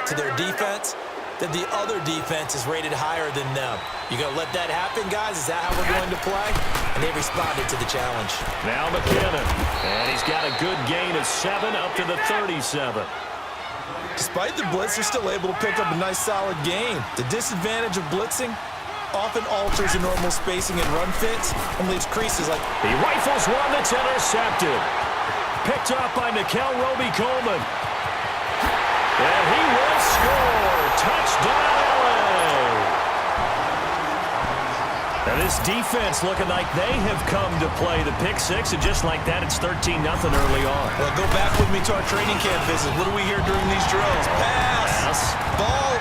to their defense, that the other defense is rated higher than them. You going to let that happen, guys? Is that how we're going to play? And they responded to the challenge. Now McKinnon. And he's got a good gain of 7 up to the 37. Despite the blitz, they're still able to pick up a nice, solid gain. The disadvantage of blitzing often alters the normal spacing and run fits and leaves creases like... He rifles one that's intercepted. Picked up by Nickel Roby-Coleman. And he will score. Touchdown, LA. And this defense looking like they have come to play the pick six, and just like that, it's 13-0 early on. Well, go back with me to our training camp visit. What do we hear during these drills? Pass.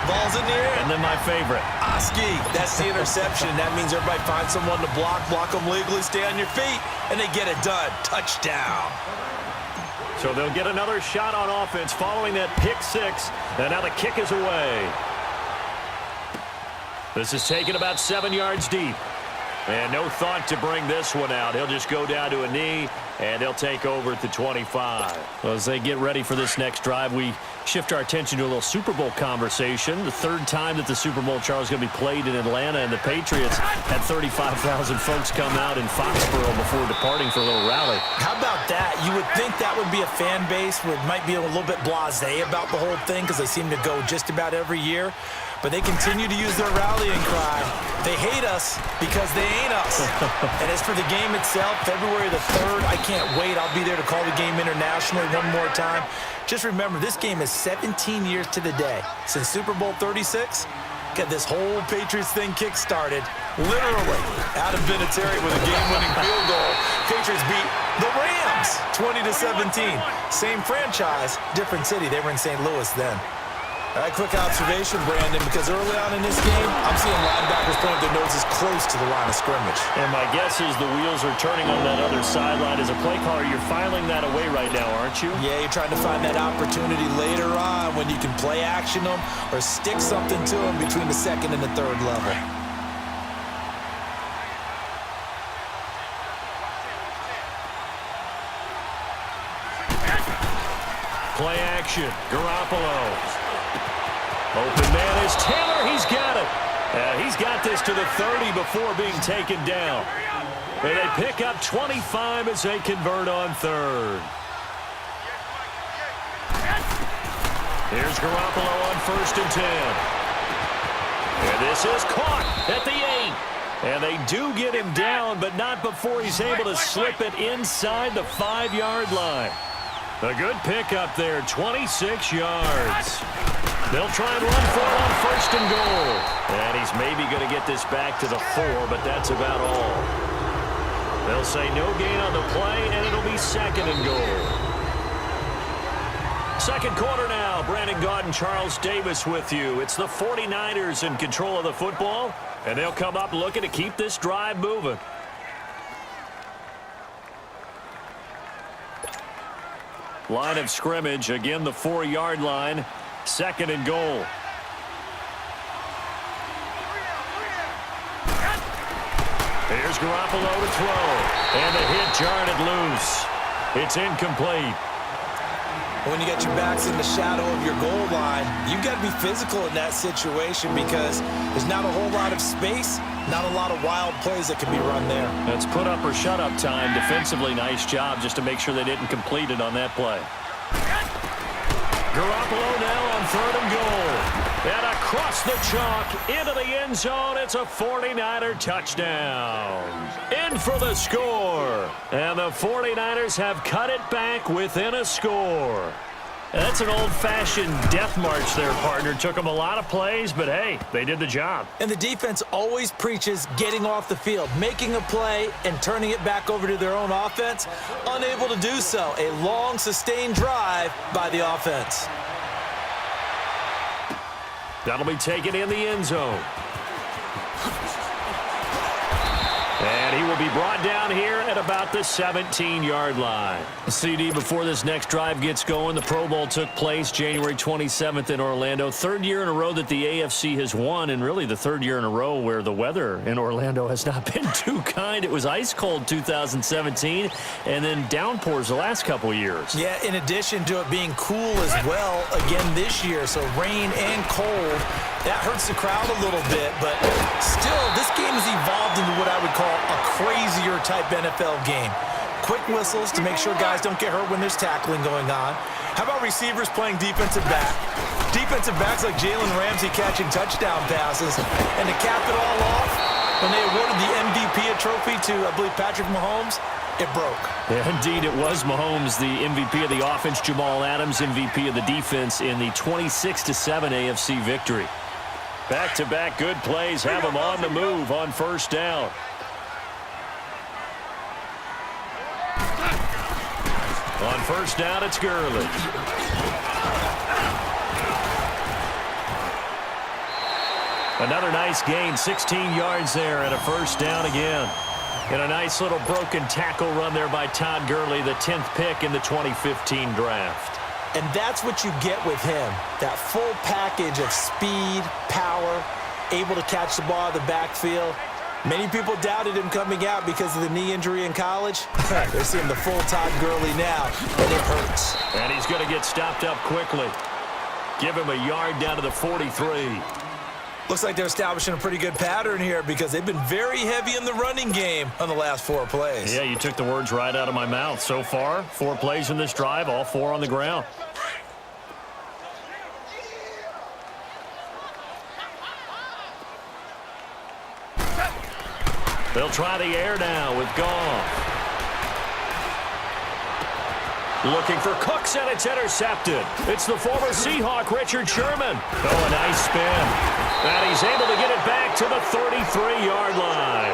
Ball's in the air. And then my favorite. Oski, that's the interception. That means everybody finds someone to block them legally, stay on your feet, and they get it done. Touchdown. So they'll get another shot on offense following that pick six. And now the kick is away. This is taken about 7 yards deep. And no thought to bring this one out. He'll just go down to a knee, and he'll take over at the 25. Well, as they get ready for this next drive, we shift our attention to a little Super Bowl conversation. The third time that the Super Bowl, Charles, is going to be played in Atlanta, and the Patriots had 35,000 folks come out in Foxborough before departing for a little rally. How about that? You would think that would be a fan base where it might be a little bit blasé about the whole thing because they seem to go just about every year. But they continue to use their rallying cry. They hate us because they ain't us. And as for the game itself, February the 3rd, I can't wait. I'll be there to call the game internationally one more time. Just remember, this game is 17 years to the day. Since Super Bowl 36, get this whole Patriots thing kick-started, literally, out of Vinatieri with a game-winning field goal. Patriots beat the Rams 20-17. Same franchise, different city. They were in St. Louis then. All right, quick observation, Brandon, because early on in this game, I'm seeing linebackers point their noses close to the line of scrimmage. And my guess is the wheels are turning on that other sideline. As a play caller, you're filing that away right now, aren't you? Yeah, you're trying to find that opportunity later on when you can play action them or stick something to them between the second and the third level. Play action, Garoppolo. Open man is Taylor. He's got it. He's got this to the 30 before being taken down. And they pick up 25 as they convert on third. Here's Garoppolo on 1st and 10. And this is caught at the 8. And they do get him down, but not before he's able to slip it inside the 5-yard line. A good pickup there, 26 yards. They'll try and run for it on 1st and goal. And he's maybe going to get this back to the 4, but that's about all. They'll say no gain on the play, and it'll be 2nd and goal. Second quarter now. Brandon Gaudin, Charles Davis with you. It's the 49ers in control of the football, and they'll come up looking to keep this drive moving. Line of scrimmage, again the 4-yard line. 2nd and goal. Here's Garoppolo to throw. And the hit jarred it loose. It's incomplete. When you got your backs in the shadow of your goal line, you've got to be physical in that situation because there's not a whole lot of space, not a lot of wild plays that can be run there. That's put up or shut up time. Defensively, nice job just to make sure they didn't complete it on that play. Garoppolo now on 3rd and goal. And across the chalk into the end zone. It's a 49er touchdown. In for the score. And the 49ers have cut it back within a score. That's an old-fashioned death march there, partner. Took them a lot of plays, but hey, they did the job. And the defense always preaches getting off the field, making a play, and turning it back over to their own offense. Unable to do so. A long, sustained drive by the offense. That'll be taken in the end zone. And he will will be brought down here at about the 17-yard line. CD, before this next drive gets going, the Pro Bowl took place January 27th in Orlando. Third year in a row that the AFC has won, and really the third year in a row where the weather in Orlando has not been too kind. It was ice cold 2017, and then downpours the last couple years. Yeah, in addition to it being cool as well again this year, so rain and cold, that hurts the crowd a little bit, but still, this game has evolved into what I would call a crazier type NFL game. Quick whistles to make sure guys don't get hurt when there's tackling going on. How about receivers playing defensive back? Defensive backs like Jalen Ramsey catching touchdown passes. And to cap it all off, when they awarded the MVP trophy to, I believe, Patrick Mahomes, it broke. Yeah, indeed, it was Mahomes, the MVP of the offense, Jamal Adams, MVP of the defense in the 26-7 AFC victory. Back-to-back good plays have them on the move on first down. On first down, it's Gurley. Another nice gain, 16 yards there, and a first down again. And a nice little broken tackle run there by Todd Gurley, the 10th pick in the 2015 draft. And that's what you get with him, that full package of speed, power, able to catch the ball in the backfield. Many people doubted him coming out because of the knee injury in college. They're seeing the full Todd Gurley now, and it hurts. And he's going to get stopped up quickly. Give him a yard down to the 43. Looks like they're establishing a pretty good pattern here because they've been very heavy in the running game on the last 4 plays. Yeah, you took the words right out of my mouth. So far, 4 plays in this drive, all 4 on the ground. They'll try the air now with Goff. Looking for Cooks, and it's intercepted. It's the former Seahawk, Richard Sherman. Oh, a nice spin. And he's able to get it back to the 33-yard line.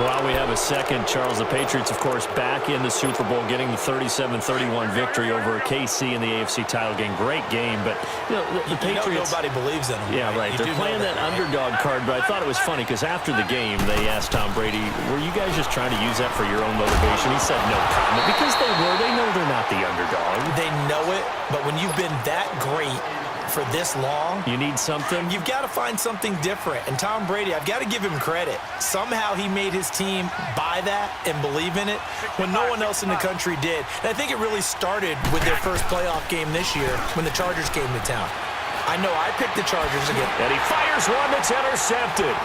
While we have a second, Charles, the Patriots, of course, back in the Super Bowl, getting the 37-31 victory over KC in the AFC title game. Great game, but the Patriots... nobody believes in them. Yeah, right. They're playing that underdog card, but I thought it was funny because after the game, they asked Tom Brady, were you guys just trying to use that for your own motivation? He said no comment because they were. They know they're not the underdog. They know it, but when you've been that great for this long, you need something. You've got to find something different. And Tom Brady, I've got to give him credit. Somehow he made his team buy that and believe in it when no one else in the country did. And I think it really started with their first playoff game this year when the Chargers came to town. I know I picked the Chargers again. And he fires one that's intercepted.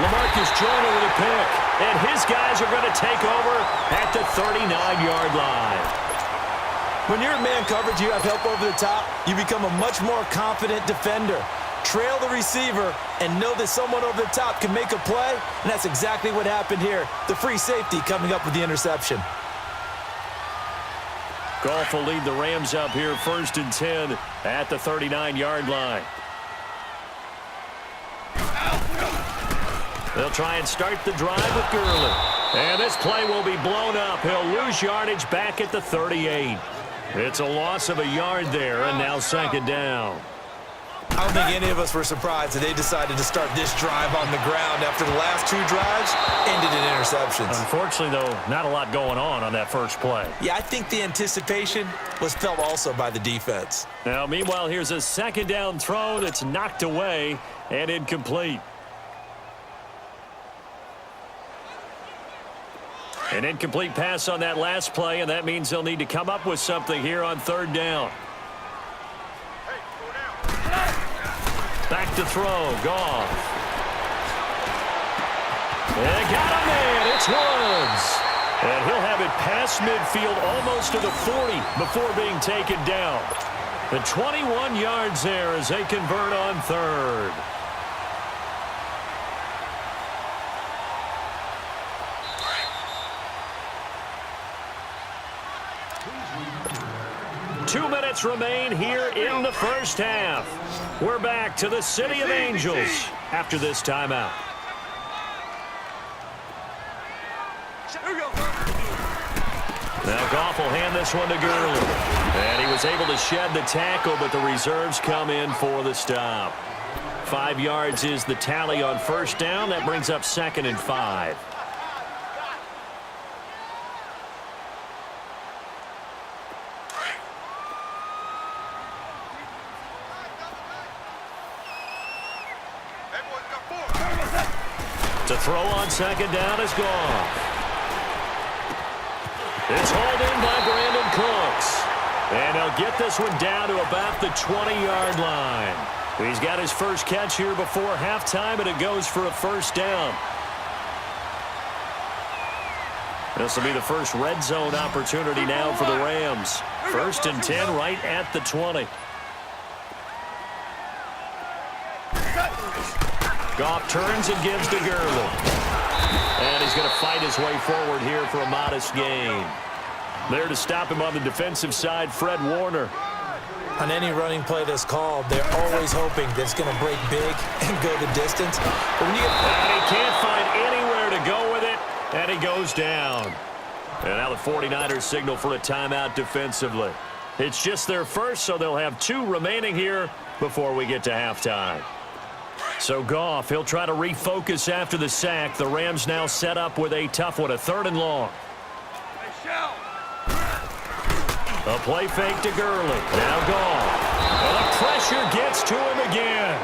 LaMarcus Joyner with a pick. And his guys are going to take over at the 39-yard line. When you're in man coverage, you have help over the top, you become a much more confident defender. Trail the receiver and know that someone over the top can make a play, and that's exactly what happened here. The free safety coming up with the interception. Goff will lead the Rams up here 1st and 10 at the 39-yard line. They'll try and start the drive with Gurley. And this play will be blown up. He'll lose yardage back at the 38. It's a loss of a yard there, and now 2nd down. I don't think any of us were surprised that they decided to start this drive on the ground after the last 2 drives ended in interceptions. Unfortunately, though, not a lot going on that first play. Yeah, I think the anticipation was felt also by the defense. Now, meanwhile, here's a 2nd down throw that's knocked away and incomplete. An incomplete pass on that last play, and that means they'll need to come up with something here on 3rd down. Back to throw, Goff. And got him in, it's Woods. And he'll have it past midfield almost to the 40 before being taken down. The 21 yards there as they convert on 3rd. Two minutes remain here in the first half. We're back to the City of Angels after this timeout. Now Goff will hand this one to Gurley. And he was able to shed the tackle, but the reserves come in for the stop. 5 yards is the tally on 1st down. That brings up 2nd and 5. To throw on second down is gone. It's hauled in by Brandon Cooks. And he'll get this one down to about the 20-yard line. He's got his first catch here before halftime, and it goes for a first down. This will be the first red zone opportunity now for the Rams. 1st and 10 right at the 20. Goff turns and gives to Gurley. And he's going to fight his way forward here for a modest gain. There to stop him on the defensive side, Fred Warner. On any running play that's called, they're always hoping that it's going to break big and go the distance. But when you get... And he can't find anywhere to go with it, and he goes down. And now the 49ers signal for a timeout defensively. It's just their first, so they'll have 2 remaining here before we get to halftime. So Goff, he'll try to refocus after the sack. The Rams now set up with a tough one, a 3rd and long. A play fake to Gurley. Now Goff. And the pressure gets to him again.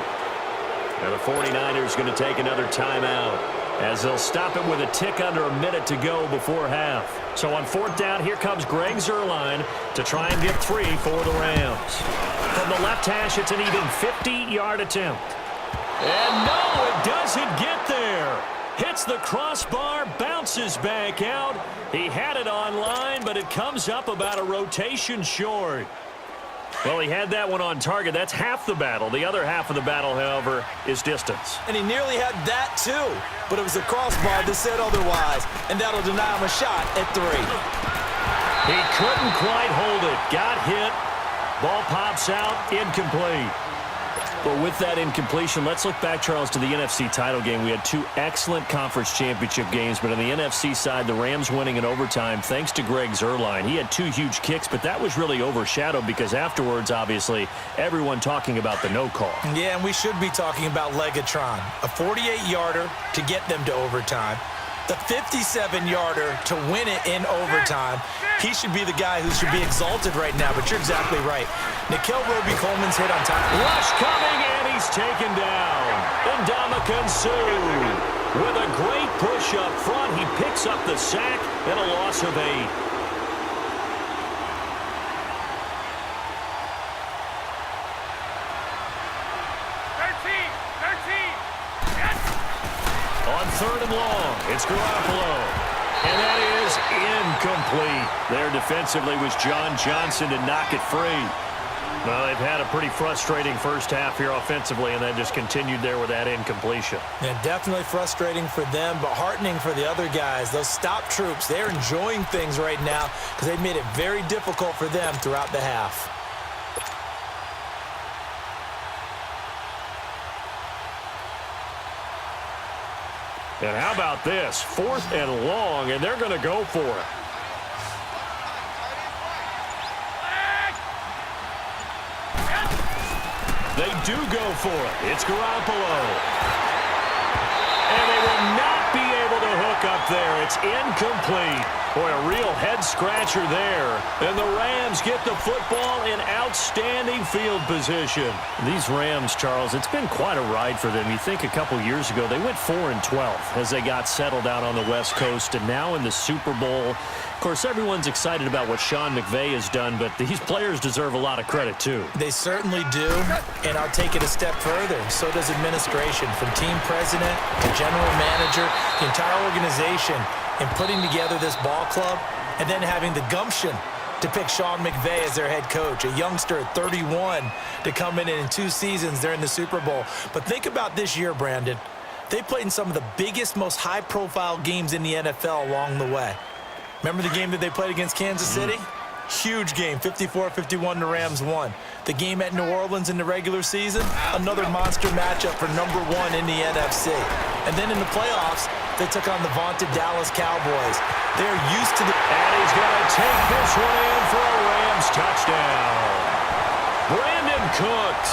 And the 49ers going to take another timeout as they'll stop it with a tick under a minute to go before half. So on 4th down, here comes Greg Zuerlein to try and get 3 for the Rams. From the left hash, it's an even 50-yard attempt. And no, it doesn't get there. Hits the crossbar, bounces back out. He had it on line, but it comes up about a rotation short. Well, he had that one on target. That's half the battle. The other half of the battle, however, is distance. And he nearly had that, too. But it was the crossbar that said otherwise. And that'll deny him a shot at 3. He couldn't quite hold it. Got hit. Ball pops out. Incomplete. But with that incompletion, let's look back, Charles, to the NFC title game. We had 2 excellent conference championship games, but on the NFC side, the Rams winning in overtime thanks to Greg Zuerlein. He had 2 huge kicks, but that was really overshadowed because afterwards, obviously, everyone talking about the no call. Yeah, and we should be talking about Legatron, a 48-yarder to get them to overtime. The 57-yarder to win it in overtime. He should be the guy who should be exalted right now, but you're exactly right. Nikhil Roby-Coleman's hit on top. Rush coming, and he's taken down. And Ndamukong Suh with a great push up front. He picks up the sack and a loss of 8. On 3rd and long, it's Garoppolo. And that is incomplete. There defensively was John Johnson to knock it free. Well, they've had a pretty frustrating first half here offensively, and then just continued there with that incompletion. Yeah, definitely frustrating for them, but heartening for the other guys. Those stop troops, they're enjoying things right now because they've made it very difficult for them throughout the half. And how about this? 4th and long, and they're going to go for it. They do go for it. It's Garoppolo. And they will not be able to hook up there. It's incomplete. Boy, a real head-scratcher there. And the Rams get the football in outstanding field position. These Rams, Charles, it's been quite a ride for them. You think a couple years ago, they went 4-12 as they got settled out on the West Coast, and now in the Super Bowl. Of course, everyone's excited about what Sean McVay has done, but these players deserve a lot of credit, too. They certainly do, and I'll take it a step further. So does administration, from team president to general manager, the entire organization, in putting together this ball club and then having the gumption to pick Sean McVay as their head coach, a youngster at 31 to come in 2 seasons. They're in the Super Bowl. But think about this year, Brandon. They played in some of the biggest, most high-profile games in the NFL along the way. Remember the game that they played against Kansas City? Huge game, 54-51, the Rams won. The game at New Orleans in the regular season, another monster matchup for #1 in the NFC. And then in the playoffs, they took on the vaunted Dallas Cowboys. They're used to the... And he's going to take this one in for a Rams touchdown. Brandon Cooks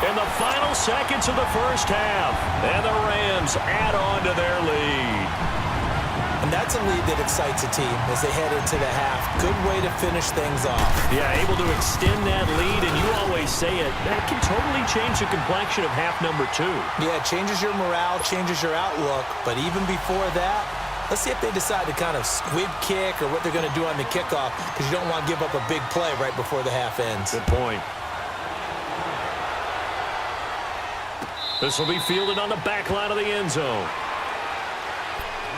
in the final seconds of the first half. And the Rams add on to their lead. And that's a lead that excites a team as they head into the half. Good way to finish things off. Yeah, able to extend that lead, and you always say it, that can totally change the complexion of half number 2. Yeah, it changes your morale, changes your outlook, but even before that, let's see if they decide to kind of squib kick or what they're going to do on the kickoff, because you don't want to give up a big play right before the half ends. Good point. This will be fielded on the back line of the end zone.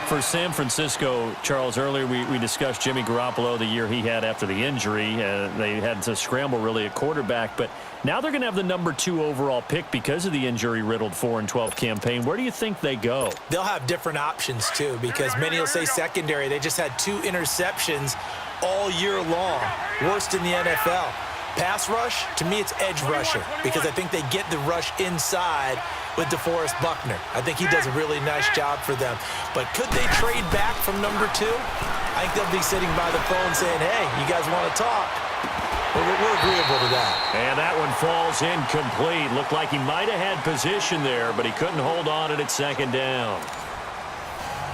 For San Francisco, Charles, earlier we discussed Jimmy Garoppolo, the year he had after the injury. They had to scramble really at quarterback, but now they're going to have the number 2 overall pick because of the injury-riddled 4-12 campaign. Where do you think they go? They'll have different options, too, because many will say secondary. They just had 2 interceptions all year long, worst in the NFL. Pass rush, to me, it's edge rusher, because I think they get the rush inside with DeForest Buckner. I think he does a really nice job for them. But could they trade back from number 2? I think they'll be sitting by the phone saying, hey, you guys want to talk? We're agreeable to that. And that one falls incomplete. Looked like he might have had position there, but he couldn't hold on at second down.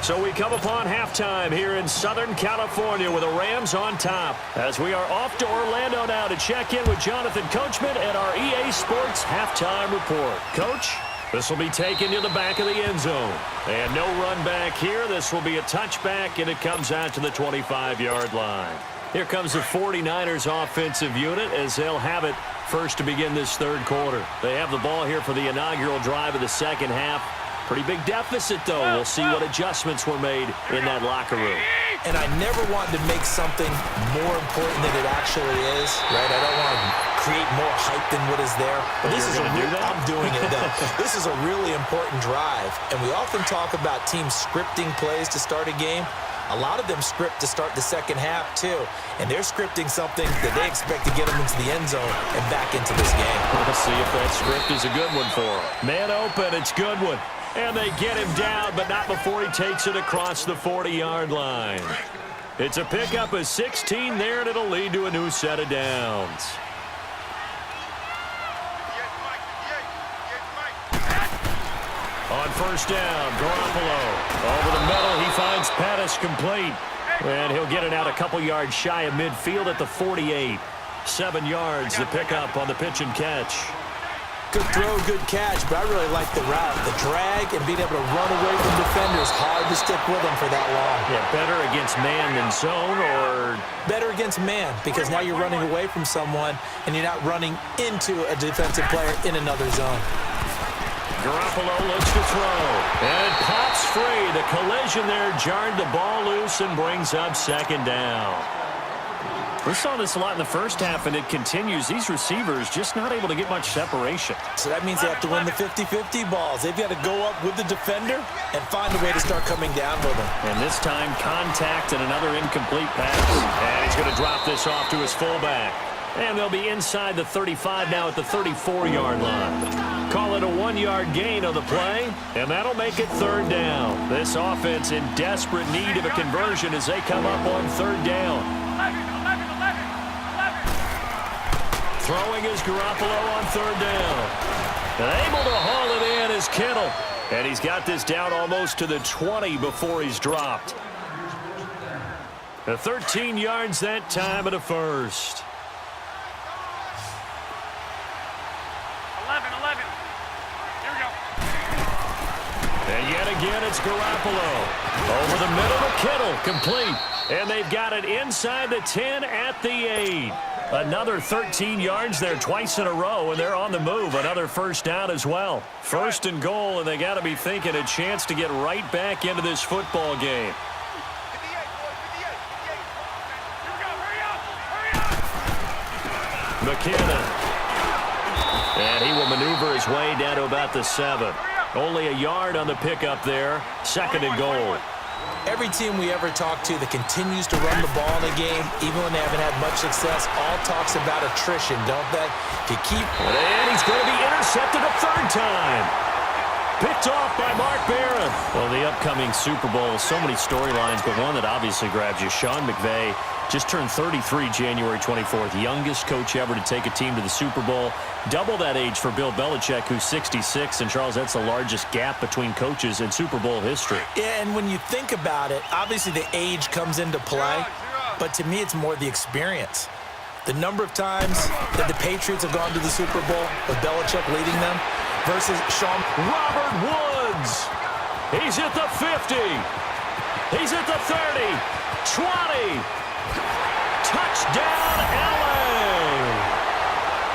So we come upon halftime here in Southern California with the Rams on top, as we are off to Orlando now to check in with Jonathan Coachman at our EA Sports Halftime Report. Coach, this will be taken to the back of the end zone. And no run back here. This will be a touchback, and it comes out to the 25-yard line. Here comes the 49ers offensive unit as they'll have it first to begin this third quarter. They have the ball here for the inaugural drive of the second half. Pretty big deficit, though. We'll see what adjustments were made in that locker room. And I never wanted to make something more important than it actually is, right? I don't want to create more hype than what is there. But this is I'm doing it, though. This is a really important drive. And we often talk about teams scripting plays to start a game. A lot of them script to start the second half, too. And they're scripting something that they expect to get them into the end zone and back into this game. Let's see if that script is a good one for them. Man open, it's Goodwin. And they get him down, but not before he takes it across the 40-yard line. It's a pickup of 16 there, and it'll lead to a new set of downs. On first down, Garoppolo. Over the middle, he finds Pettis complete. And he'll get it out a couple yards shy of midfield at the 48. 7 yards, the pickup on the pitch and catch. Good throw, good catch, but I really like the route. The drag and being able to run away from defenders, hard to stick with them for that long. Yeah, better against man than zone, or? Better against man, because now you're running away from someone and you're not running into a defensive player in another zone. Garoppolo looks to throw, and it pops free. The collision there jarred the ball loose and brings up second down. We saw this a lot in the first half, and it continues. These receivers just not able to get much separation. So that means they have to win the 50-50 balls. They've got to go up with the defender and find a way to start coming down with them. And this time, contact and another incomplete pass. And he's going to drop this off to his fullback. And they'll be inside the 35 now at the 34-yard line. Call it a 1-yard gain on the play, and that'll make it third down. This offense in desperate need of a conversion as they come up on third down. Throwing is Garoppolo on third down. And able to haul it in is Kittle. And he's got this down almost to the 20 before he's dropped. The 13 yards that time at a first. 11. Here we go. And yet again, it's Garoppolo. Over the middle to Kittle, complete. And they've got it inside the 10 at the 8. Another 13 yards there twice in a row, and they're on the move. Another first down as well. First and goal, and they got to be thinking a chance to get right back into this football game. 58, 58. Here we go. Hurry up. McKinnon. And he will maneuver his way down to about the 7. Only a yard on the pickup there. Second and goal. Every team we ever talk to that continues to run the ball in a game, even when they haven't had much success, all talks about attrition, don't they? If you keep... And he's going to be intercepted a third time. Pick Picked off by Mark Barron. Well, the upcoming Super Bowl, so many storylines, but one that obviously grabs you. Sean McVay just turned 33 January 24th. Youngest coach ever to take a team to the Super Bowl. Double that age for Bill Belichick, who's 66. And, Charles, that's the largest gap between coaches in Super Bowl history. Yeah, and when you think about it, obviously the age comes into play. But to me, it's more the experience. The number of times that the Patriots have gone to the Super Bowl with Belichick leading them versus Sean. Robert Woods. He's at the 50. He's at the 30. 20. Touchdown, LA.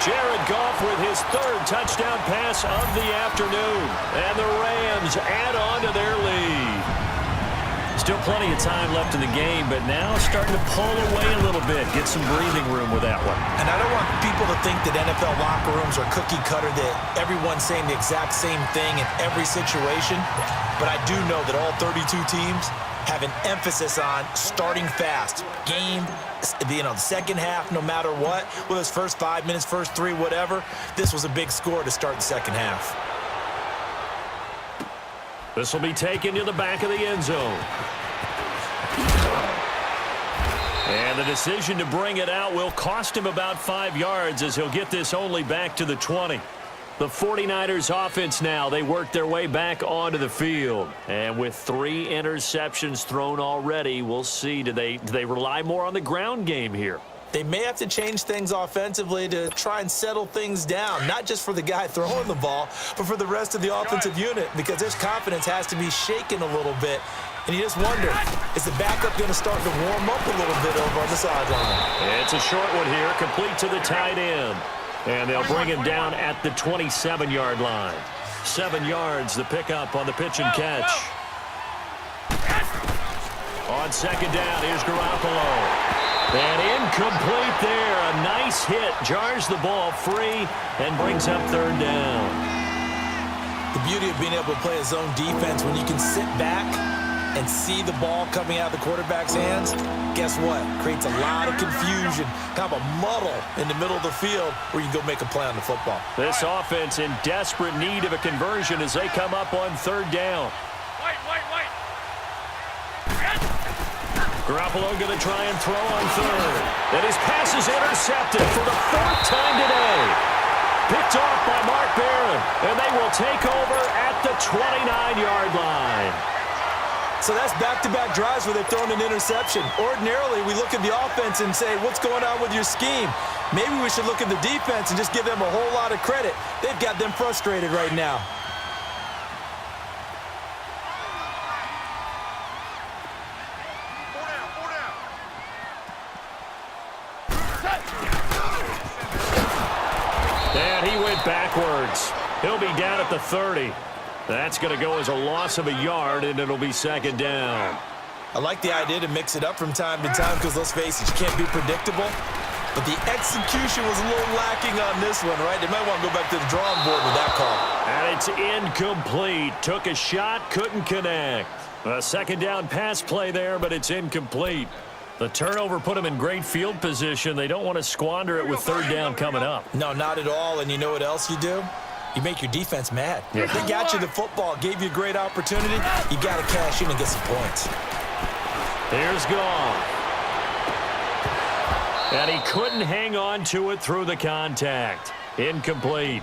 Jared Goff with his third touchdown pass of the afternoon. And the Rams add on to their lead. Still plenty of time left in the game, but now starting to pull away a little bit. Get some breathing room with that one. And I don't want people to think that NFL locker rooms are cookie cutter, that everyone's saying the exact same thing in every situation. But I do know that all 32 teams have an emphasis on starting fast. Game, the second half, no matter what. Whether it's first 5 minutes, first 3, whatever. This was a big score to start the second half. This will be taken to the back of the end zone. And the decision to bring it out will cost him about 5 yards as he'll get this only back to the 20. The 49ers offense now, they work their way back onto the field. And with 3 interceptions thrown already, we'll see, do they rely more on the ground game here? They may have to change things offensively to try and settle things down, not just for the guy throwing the ball, but for the rest of the offensive unit, because his confidence has to be shaken a little bit. And you just wonder, is the backup going to start to warm up a little bit over on the sideline? It's a short one here, complete to the tight end. And they'll bring him down at the 27-yard line. 7 yards, the pickup on the pitch and catch. On second down, here's Garoppolo. And incomplete there. A nice hit. Jars the ball free and brings up third down. The beauty of being able to play a zone defense, when you can sit back and see the ball coming out of the quarterback's hands, guess what? Creates a lot of confusion, kind of a muddle in the middle of the field where you can go make a play on the football. This offense in desperate need of a conversion as they come up on third down. Wait. Garoppolo going to try and throw on third. And his pass is intercepted for the 4th time today. Picked off by Mark Barron. And they will take over at the 29-yard line. So that's back-to-back drives where they've thrown an interception. Ordinarily, we look at the offense and say, what's going on with your scheme? Maybe we should look at the defense and just give them a whole lot of credit. They've got them frustrated right now. And he went backwards. He'll be down at the 30. That's going to go as a loss of a yard, and it'll be second down. I like the idea to mix it up from time to time because, let's face it, you can't be predictable. But the execution was a little lacking on this one, right? They might want to go back to the drawing board with that call. And it's incomplete. Took a shot, couldn't connect. A second down pass play there, but it's incomplete. The turnover put them in great field position. They don't want to squander it with third down coming up. No, not at all. And you know what else you do? You make your defense mad. Yeah. They got you the football, gave you a great opportunity. You got to cash in and get some points. Here's Goff. And he couldn't hang on to it through the contact. Incomplete.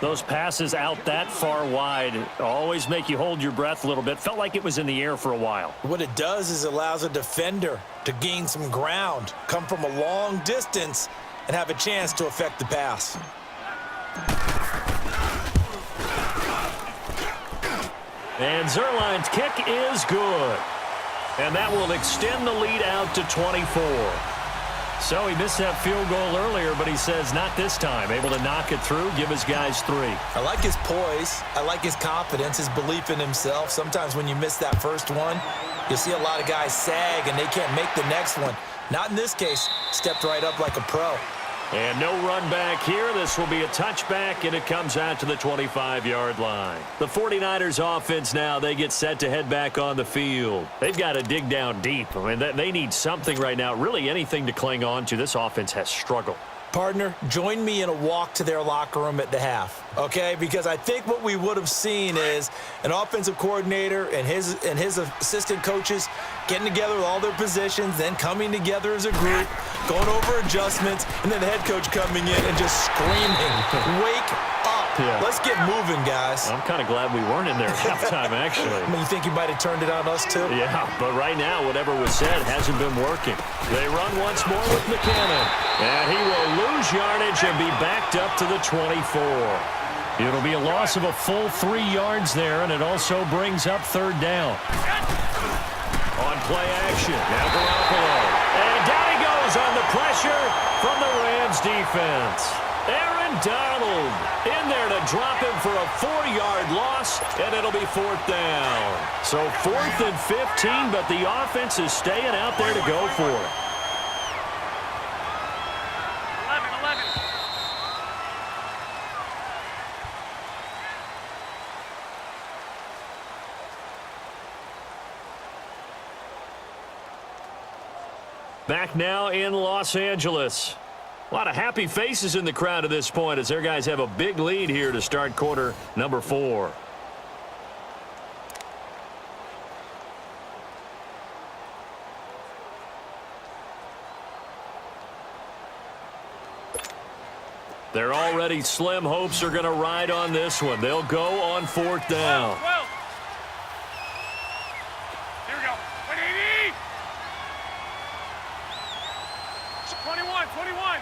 Those passes out that far wide always make you hold your breath a little bit. Felt like it was in the air for a while. What it does is it allows a defender to gain some ground, come from a long distance, and have a chance to affect the pass. And Zerline's kick is good. And that will extend the lead out to 24. So he missed that field goal earlier, but he says not this time. Able to knock it through, give his guys 3. I like his poise. I like his confidence, his belief in himself. Sometimes when you miss that first one, you'll see a lot of guys sag and they can't make the next one. Not in this case. Stepped right up like a pro. And no run back here. This will be a touchback, and it comes out to the 25-yard line. The 49ers offense now, they get set to head back on the field. They've got to dig down deep. I mean, they need something right now, really anything to cling on to. This offense has struggled. Partner, join me in a walk to their locker room at the half, okay? Because I think what we would have seen is an offensive coordinator and his assistant coaches getting together with all their positions, then coming together as a group, going over adjustments, and then the head coach coming in and just screaming, "Wake up. Yeah. Let's get moving, guys." I'm kind of glad we weren't in there at halftime, actually. I mean, you think he might have turned it on us, too? Yeah, but right now, whatever was said hasn't been working. They run once more with McKinnon, and he will lose yardage and be backed up to the 24. It'll be a loss of a full 3 yards there, and it also brings up third down. On play action, now Garoppolo. And down he goes on the pressure from the Rams defense. Aaron Donald in there to drop him for a 4-yard loss, and it'll be fourth down. So 4th and 15, but the offense is staying out there to go for it. 11. Back now in Los Angeles. A lot of happy faces in the crowd at this point as their guys have a big lead here to start quarter number 4. They're already slim hopes are going to ride on this one. They'll go on 4th down. 12. Here we go. 180. 21.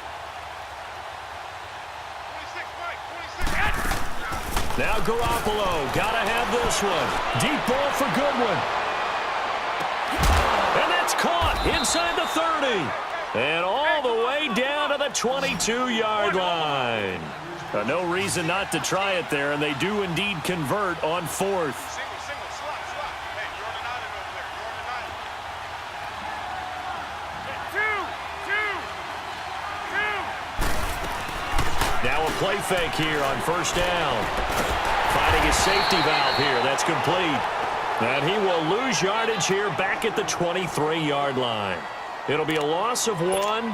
26, Mike. 26. Now Garoppolo, gotta have this one. Deep ball for Goodwin. And that's caught inside the 30. And all the way down to the 22-yard line. No reason not to try it there, and they do indeed convert on 4th. Single, slot. Hey, you're on an island over there. You're on an island. Two. Now a play fake here on 1st down. Finding his safety valve here. That's complete. And he will lose yardage here back at the 23-yard line. It'll be a loss of 1,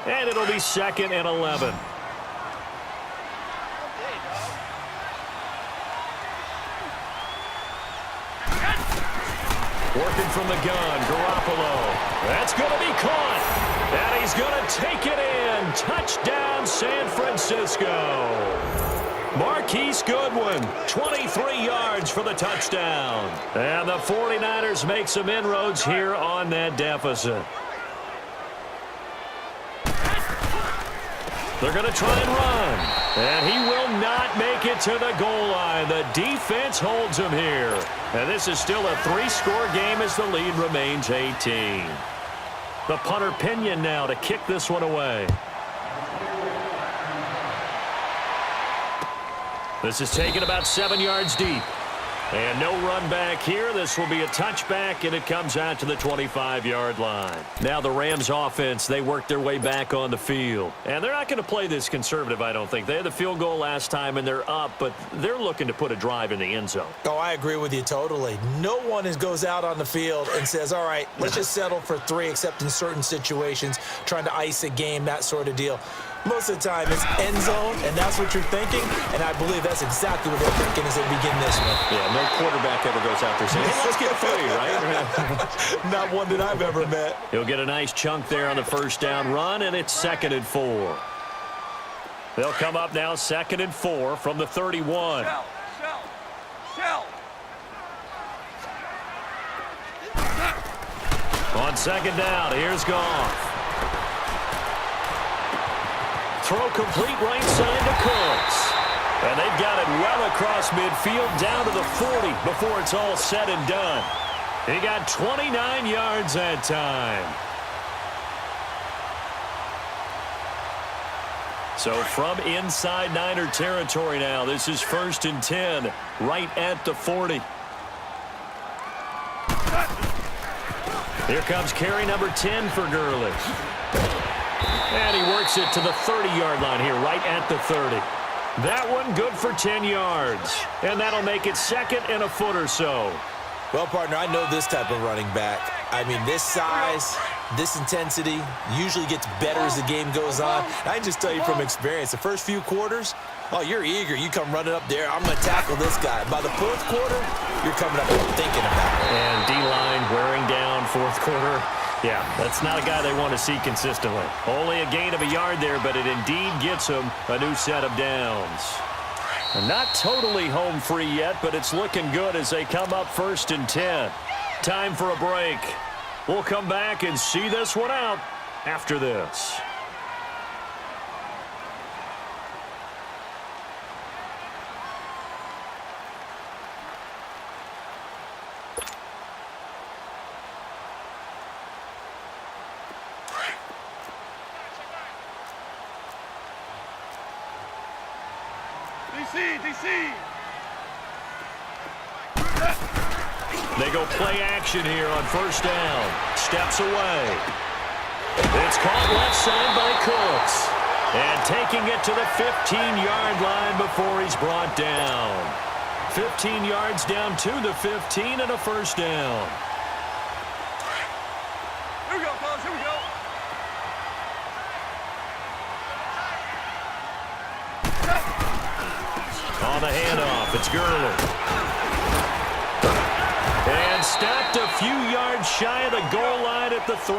and it'll be 2nd and 11. Working from the gun, Garoppolo. That's going to be caught. And he's going to take it in. Touchdown, San Francisco. Marquise Goodwin, 23 yards for the touchdown. And the 49ers make some inroads here on that deficit. They're going to try and run. And he will not make it to the goal line. The defense holds him here. And this is still a 3-score game as the lead remains 18. The punter Pinion now to kick this one away. This is taken about 7 yards deep. And no run back here. This will be a touchback, and it comes out to the 25-yard line. Now the Rams offense, they work their way back on the field. And they're not going to play this conservative, I don't think. They had the field goal last time, and they're up, but they're looking to put a drive in the end zone. Oh, I agree with you totally. No one goes out on the field and says, all right, let's just settle for 3, except in certain situations, trying to ice a game, that sort of deal. Most of the time, it's end zone, and that's what you're thinking, and I believe that's exactly what they're thinking as they begin this one. Yeah, no quarterback ever goes out there saying, hey, let's get 3, right? Not one that I've ever met. He'll get a nice chunk there on the 1st down run, and it's 2nd and 4. They'll come up now 2nd and 4 from the 31. Shell. On 2nd down, here's Goff. Throw complete right side to Cooks. And they've got it well across midfield down to the 40 before it's all said and done. He got 29 yards that time. So from inside Niner territory now, this is 1st and 10, right at the 40. Here comes carry number 10 for Gurley. And he works it to the 30-yard line here, right at the 30. That one good for 10 yards. And that'll make it 2nd and a foot or so. Well, partner, I know this type of running back. I mean, this size, this intensity usually gets better as the game goes on. I can just tell you from experience, the first few quarters, oh, you're eager. You come running up there, I'm going to tackle this guy. By the fourth quarter, you're coming up and thinking about it. And D-line wearing down fourth quarter. Yeah, that's not a guy they want to see consistently. Only a gain of a yard there, but it indeed gets them a new set of downs. Not totally home free yet, but it's looking good as they come up 1st and 10. Time for a break. We'll come back and see this one out after this. DC! They go play action here on 1st down. Steps away. It's caught left side by Cooks. And taking it to the 15-yard line before he's brought down. 15 yards down to the 15 and a 1st down. Here we go, fellas, here we go. On the handoff, it's Gurley. And stopped a few yards shy of the goal line at the 3.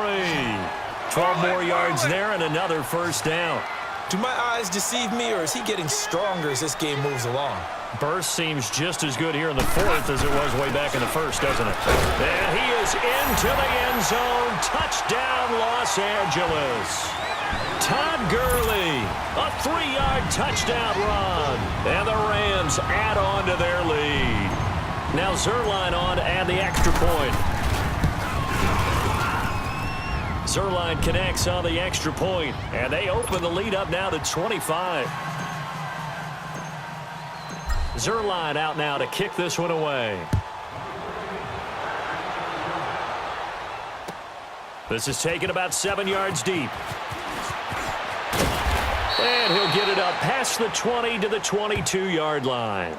12 more yards there and another 1st down. Do my eyes deceive me, or is he getting stronger as this game moves along? Burst seems just as good here in the 4th as it was way back in the 1st, doesn't it? And he is into the end zone. Touchdown, Los Angeles. Todd Gurley, a 3-yard touchdown run. And the Rams add on to their lead. Now Zuerlein on to add the extra point. Zuerlein connects on the extra point, and they open the lead up now to 25. Zuerlein out now to kick this one away. This is taken about 7 yards deep. And he'll get it up past the 20 to the 22-yard line.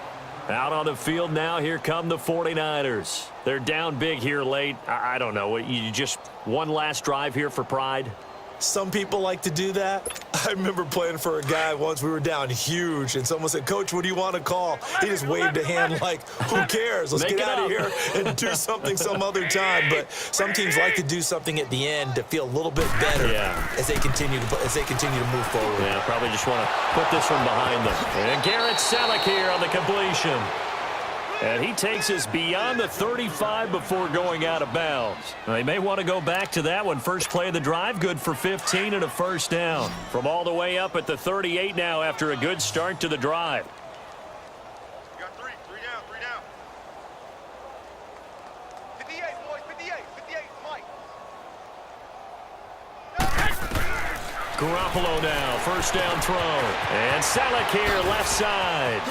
Out on the field now, here come the 49ers. They're down big here late. I don't know. You just one last drive here for pride? Some people like to do that. I remember playing for a guy once. We were down huge, and someone said, "Coach, what do you want to call?" He just waved a hand like, "Who cares? Let's get out of here and do something some other time." But some teams like to do something at the end to feel a little bit better as they continue to move forward. Yeah, probably just want to put this one behind them. And Garrett Selleck here on the completion. And he takes us beyond the 35 before going out of bounds. Now, they may want to go back to that one. First play of the drive, good for 15 and a 1st down. From all the way up at the 38 now after a good start to the drive. You got three down. 58, boys, 58, Mike. Garoppolo now, 1st down throw. And Selleck here, left side.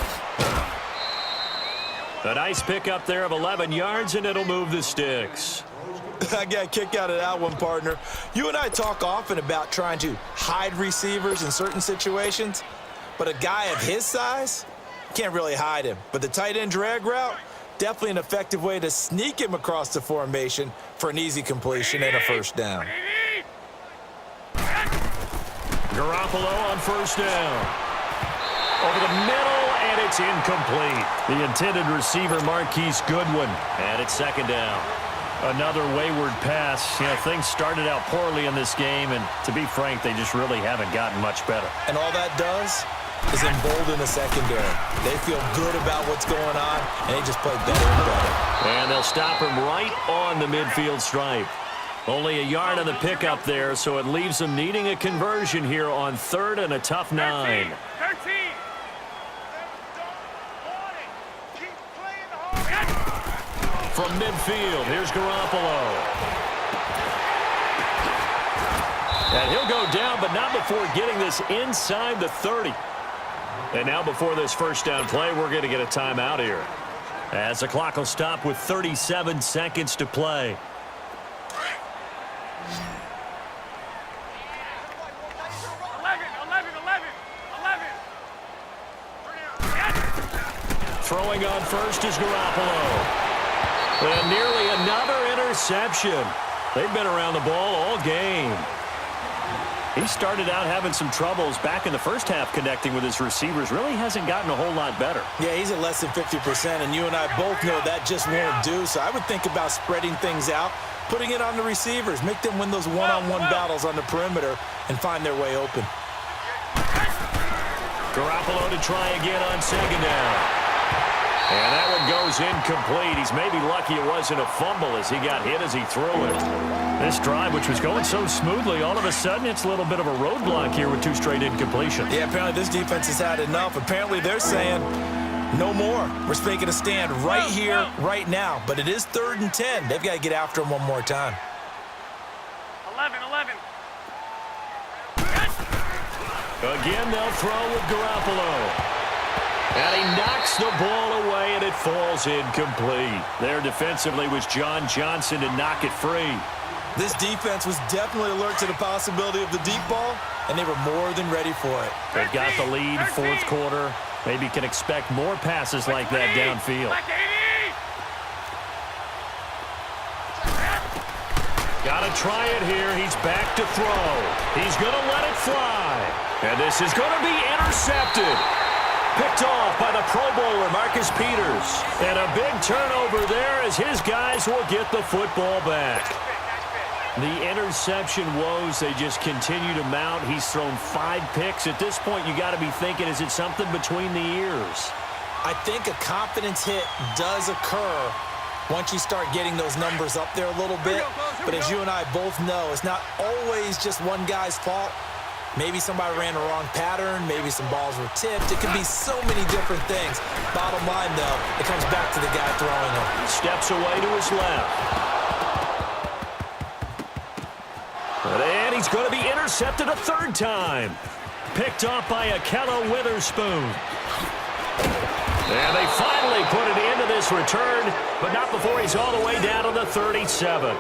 A nice pickup there of 11 yards, and it'll move the sticks. I got a kick out of that one, partner. You and I talk often about trying to hide receivers in certain situations, but a guy of his size, can't really hide him. But the tight end drag route, definitely an effective way to sneak him across the formation for an easy completion and a 1st down. Garoppolo on 1st down. Over the middle, and it's incomplete. The intended receiver, Marquise Goodwin, and it's 2nd down. Another wayward pass. You know, things started out poorly in this game, and to be frank, they just really haven't gotten much better. And all that does is embolden the secondary. They feel good about what's going on, and they just play better and better. And they'll stop him right on the midfield stripe. Only a yard on the pickup there, so it leaves them needing a conversion here on 3rd and a tough 9. 13. From midfield, here's Garoppolo. And he'll go down, but not before getting this inside the 30. And now before this 1st down play, we're going to get a timeout here, as the clock will stop with 37 seconds to play. Throwing on 1st is Garoppolo. And nearly another interception. They've been around the ball all game. He started out having some troubles back in the first half connecting with his receivers. Really hasn't gotten a whole lot better. Yeah, he's at less than 50%, and you and I both know that just won't do. So I would think about spreading things out, putting it on the receivers, make them win those one-on-one battles on the perimeter, and find their way open. Garoppolo to try again on second down. And that one goes incomplete. He's maybe lucky it wasn't a fumble as he got hit as he threw it. This drive, which was going so smoothly, all of a sudden it's a little bit of a roadblock here with 2 straight incompletions. Yeah, apparently this defense has had enough. Apparently they're saying no more. We're making a stand right here, right now. But it is 3rd and 10. They've got to get after him one more time. 11. Again, they'll throw with Garoppolo. And he knocks the ball away, and it falls incomplete. There defensively was John Johnson to knock it free. This defense was definitely alert to the possibility of the deep ball, and they were more than ready for it. They've got the lead, 4th quarter. Maybe can expect more passes like that downfield. Got to try it here. He's back to throw. He's going to let it fly. And this is going to be intercepted. Picked off by the Pro Bowler, Marcus Peters. And a big turnover there as his guys will get the football back. The interception woes, they just continue to mount. He's thrown 5 picks. At this point, you got to be thinking, is it something between the ears? I think a confidence hit does occur once you start getting those numbers up there a little bit. But as you and I both know, it's not always just one guy's fault. Maybe somebody ran the wrong pattern. Maybe some balls were tipped. It could be so many different things. Bottom line, though, it comes back to the guy throwing them. Steps away to his left. And he's going to be intercepted a 3rd time. Picked off by Akello Witherspoon. And they finally put it into this return, but not before he's all the way down to the 37.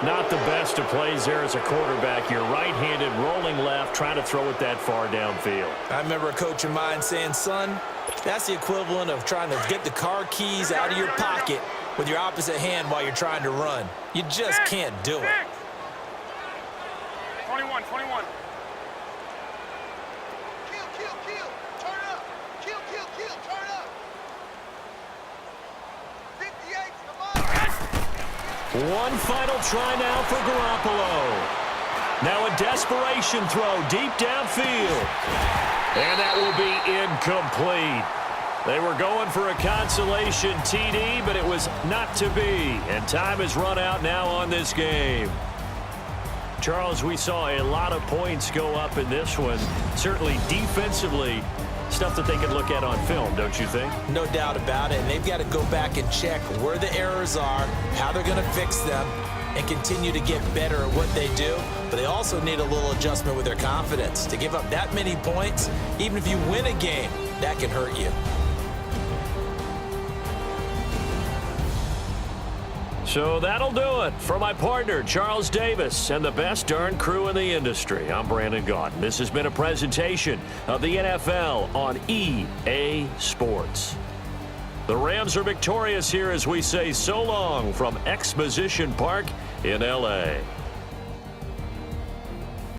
Not the best of plays there as a quarterback. You're right-handed, rolling left, trying to throw it that far downfield. I remember a coach of mine saying, son, that's the equivalent of trying to get the car keys out of your pocket with your opposite hand while you're trying to run. You just can't do it. 21. Kill. Turn up. Kill. Turn up. 58, come on. One final try now for Garoppolo. Now a desperation throw deep downfield. And that will be incomplete. They were going for a consolation TD, but it was not to be. And time has run out now on this game. Charles, we saw a lot of points go up in this one. Certainly defensively, stuff that they can look at on film, don't you think? No doubt about it. And they've got to go back and check where the errors are, how they're going to fix them, and continue to get better at what they do. But they also need a little adjustment with their confidence. To give up that many points, even if you win a game, that can hurt you. So that'll do it. For my partner, Charles Davis, and the best darn crew in the industry, I'm Brandon Gaudin. This has been a presentation of the NFL on EA Sports. The Rams are victorious here as we say so long from Exposition Park in L.A.